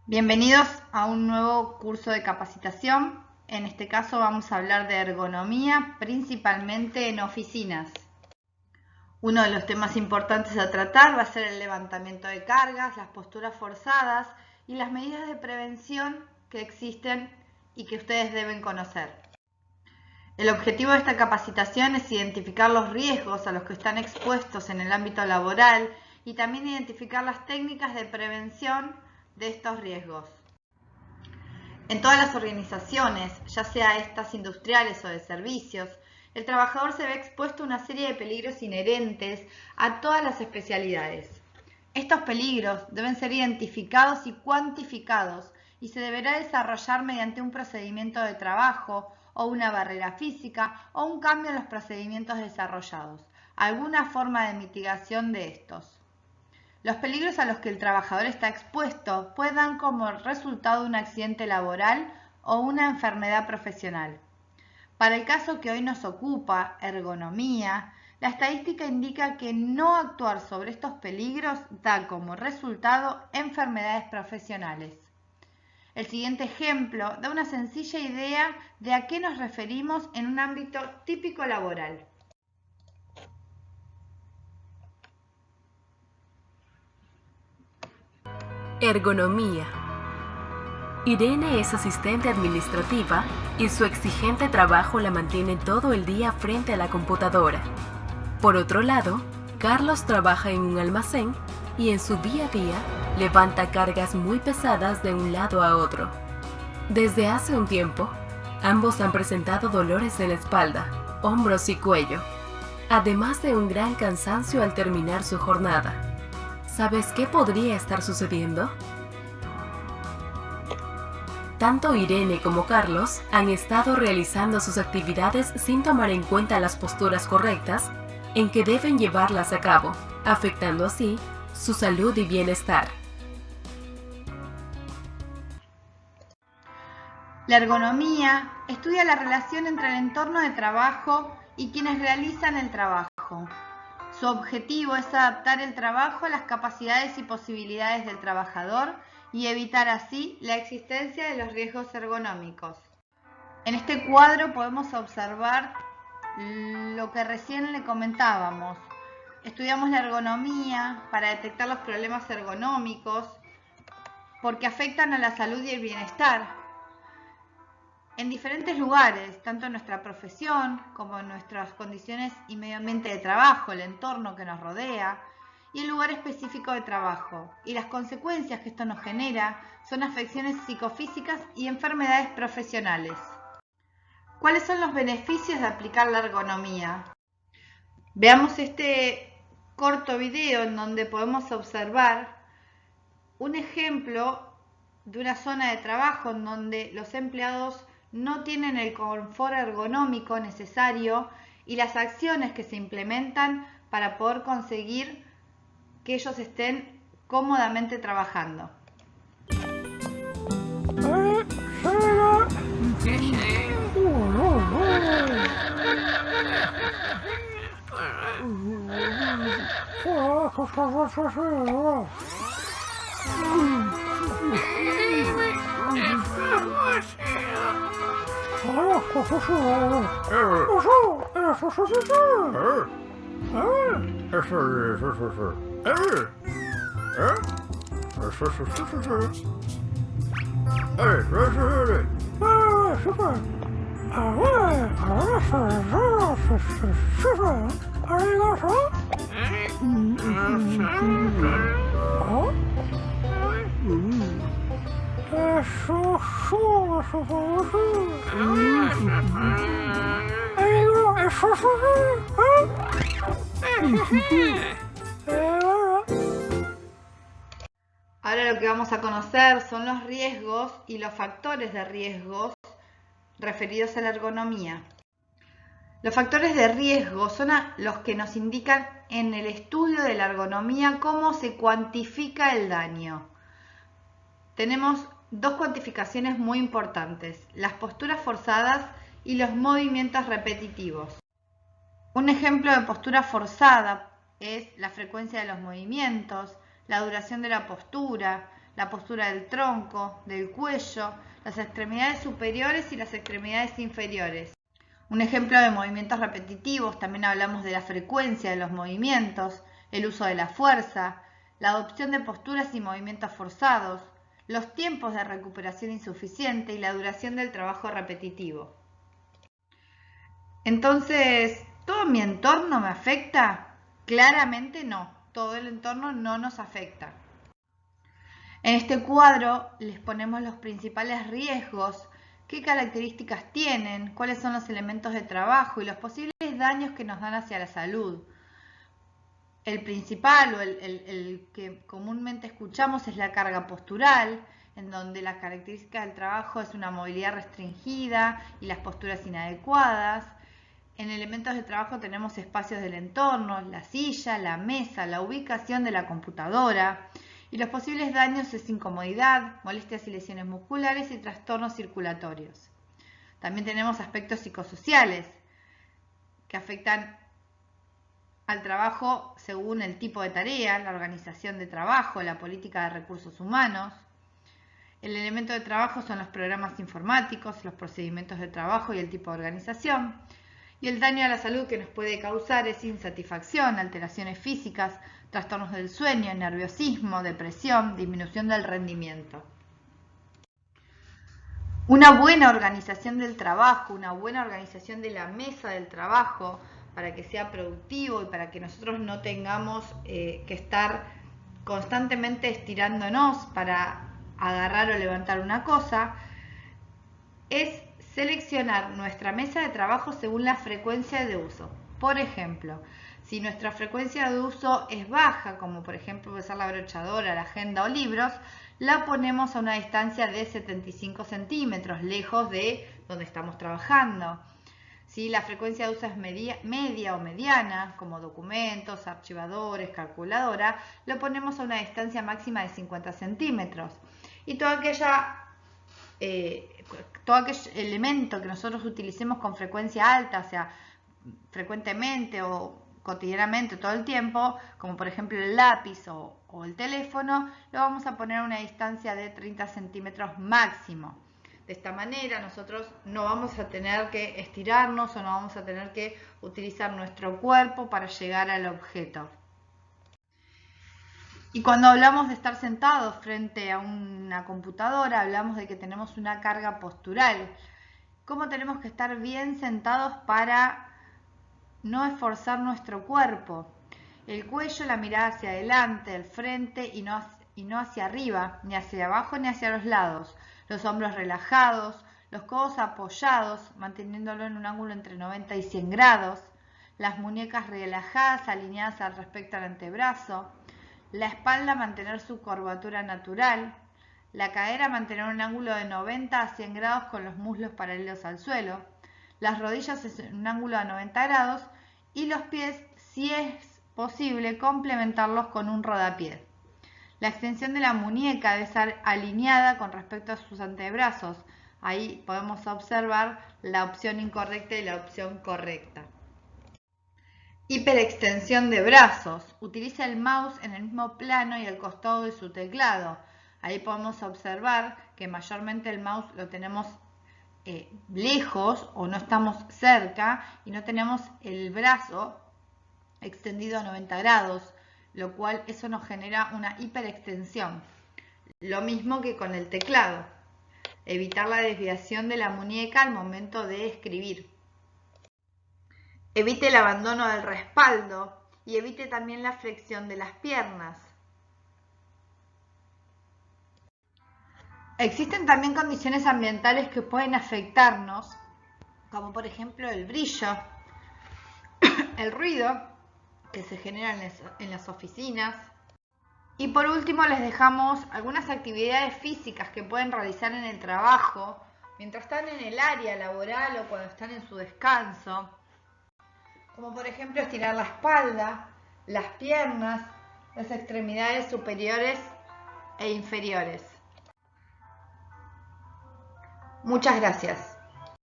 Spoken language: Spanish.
Bienvenidos a un nuevo curso de capacitación. En este caso vamos a hablar de ergonomía, principalmente en oficinas. Uno de los temas importantes a tratar va a ser el levantamiento de cargas, las posturas forzadas y las medidas de prevención que existen y que ustedes deben conocer. El objetivo de esta capacitación es identificar los riesgos a los que están expuestos en el ámbito laboral y también identificar las técnicas de prevención de estos riesgos. En todas las organizaciones, ya sea estas industriales o de servicios, el trabajador se ve expuesto a una serie de peligros inherentes a todas las especialidades. Estos peligros deben ser identificados y cuantificados y se deberá desarrollar mediante un procedimiento de trabajo o una barrera física o un cambio en los procedimientos desarrollados, alguna forma de mitigación de estos. Los peligros a los que el trabajador está expuesto pueden dar como resultado un accidente laboral o una enfermedad profesional. Para el caso que hoy nos ocupa, ergonomía, la estadística indica que no actuar sobre estos peligros da como resultado enfermedades profesionales. El siguiente ejemplo da una sencilla idea de a qué nos referimos en un ámbito típico laboral. Ergonomía. Irene es asistente administrativa y su exigente trabajo la mantiene todo el día frente a la computadora. Por otro lado, Carlos trabaja en un almacén y en su día a día levanta cargas muy pesadas de un lado a otro. Desde hace un tiempo, ambos han presentado dolores en la espalda, hombros y cuello, además de un gran cansancio al terminar su jornada. ¿Sabes qué podría estar sucediendo? Tanto Irene como Carlos han estado realizando sus actividades sin tomar en cuenta las posturas correctas en que deben llevarlas a cabo, afectando así su salud y bienestar. La ergonomía estudia la relación entre el entorno de trabajo y quienes realizan el trabajo. Su objetivo es adaptar el trabajo a las capacidades y posibilidades del trabajador y evitar así la existencia de los riesgos ergonómicos. En este cuadro podemos observar lo que recién le comentábamos. Estudiamos la ergonomía para detectar los problemas ergonómicos porque afectan a la salud y el bienestar en diferentes lugares, tanto en nuestra profesión como en nuestras condiciones y medio ambiente de trabajo, el entorno que nos rodea y el lugar específico de trabajo. Y las consecuencias que esto nos genera son afecciones psicofísicas y enfermedades profesionales. ¿Cuáles son los beneficios de aplicar la ergonomía? Veamos este corto video en donde podemos observar un ejemplo de una zona de trabajo en donde los empleados no tienen el confort ergonómico necesario y las acciones que se implementan para poder conseguir que ellos estén cómodamente trabajando. Ahora lo que vamos a conocer son los riesgos y los factores de riesgos referidos a la ergonomía. Los factores de riesgo son los que nos indican en el estudio de la ergonomía cómo se cuantifica el daño. Tenemos dos cuantificaciones muy importantes, las posturas forzadas y los movimientos repetitivos. Un ejemplo de postura forzada es la frecuencia de los movimientos, la duración de la postura, la postura del tronco, del cuello, las extremidades superiores y las extremidades inferiores. Un ejemplo de movimientos repetitivos, también hablamos de la frecuencia de los movimientos, el uso de la fuerza, la adopción de posturas y movimientos forzados, los tiempos de recuperación insuficiente y la duración del trabajo repetitivo. Entonces, ¿todo mi entorno me afecta? Claramente no, todo el entorno no nos afecta. En este cuadro les ponemos los principales riesgos, qué características tienen, cuáles son los elementos de trabajo y los posibles daños que nos dan hacia la salud. El principal o el que comúnmente escuchamos es la carga postural, en donde la característica del trabajo es una movilidad restringida y las posturas inadecuadas. En elementos de trabajo tenemos espacios del entorno, la silla, la mesa, la ubicación de la computadora. Y los posibles daños es incomodidad, molestias y lesiones musculares y trastornos circulatorios. También tenemos aspectos psicosociales que afectan al trabajo según el tipo de tarea, la organización de trabajo, la política de recursos humanos. El elemento de trabajo son los programas informáticos, los procedimientos de trabajo y el tipo de organización. Y el daño a la salud que nos puede causar es insatisfacción, alteraciones físicas, trastornos del sueño, nerviosismo, depresión, disminución del rendimiento. Una buena organización del trabajo, una buena organización de la mesa del trabajo para que sea productivo y para que nosotros no tengamos que estar constantemente estirándonos para agarrar o levantar una cosa, es seleccionar nuestra mesa de trabajo según la frecuencia de uso. Por ejemplo, si nuestra frecuencia de uso es baja, como por ejemplo usar la brochadora, la agenda o libros, la ponemos a una distancia de 75 centímetros, lejos de donde estamos trabajando. Si la frecuencia de uso es media o mediana, como documentos, archivadores, calculadora, lo ponemos a una distancia máxima de 50 centímetros. Y todo aquel elemento que nosotros utilicemos con frecuencia alta, o sea, frecuentemente o cotidianamente todo el tiempo, como por ejemplo el lápiz o el teléfono, lo vamos a poner a una distancia de 30 centímetros máximo. De esta manera nosotros no vamos a tener que estirarnos o no vamos a tener que utilizar nuestro cuerpo para llegar al objeto. Y cuando hablamos de estar sentados frente a una computadora, hablamos de que tenemos una carga postural. ¿Cómo tenemos que estar bien sentados para no esforzar nuestro cuerpo? El cuello, la mirada hacia adelante, el frente y no hacia arriba, ni hacia abajo ni hacia los lados. Los hombros relajados, los codos apoyados, manteniéndolo en un ángulo entre 90 y 100 grados. Las muñecas relajadas, alineadas al respecto al antebrazo. La espalda mantener su curvatura natural. La cadera mantener un ángulo de 90 a 100 grados con los muslos paralelos al suelo. Las rodillas en un ángulo de 90 grados. Y los pies, si es posible, complementarlos con un rodapié. La extensión de la muñeca debe estar alineada con respecto a sus antebrazos. Ahí podemos observar la opción incorrecta y la opción correcta. Hiperextensión de brazos. Utiliza el mouse en el mismo plano y al costado de su teclado. Ahí podemos observar que mayormente el mouse lo tenemos lejos o no estamos cerca y no tenemos el brazo extendido a 90 grados, lo cual eso nos genera una hiperextensión. Lo mismo que con el teclado. Evitar la desviación de la muñeca al momento de escribir. Evite el abandono del respaldo y evite también la flexión de las piernas. Existen también condiciones ambientales que pueden afectarnos, como por ejemplo el brillo, el ruido que se genera en las oficinas. Y por último les dejamos algunas actividades físicas que pueden realizar en el trabajo, mientras están en el área laboral o cuando están en su descanso. Como por ejemplo estirar la espalda, las piernas, las extremidades superiores e inferiores. Muchas gracias.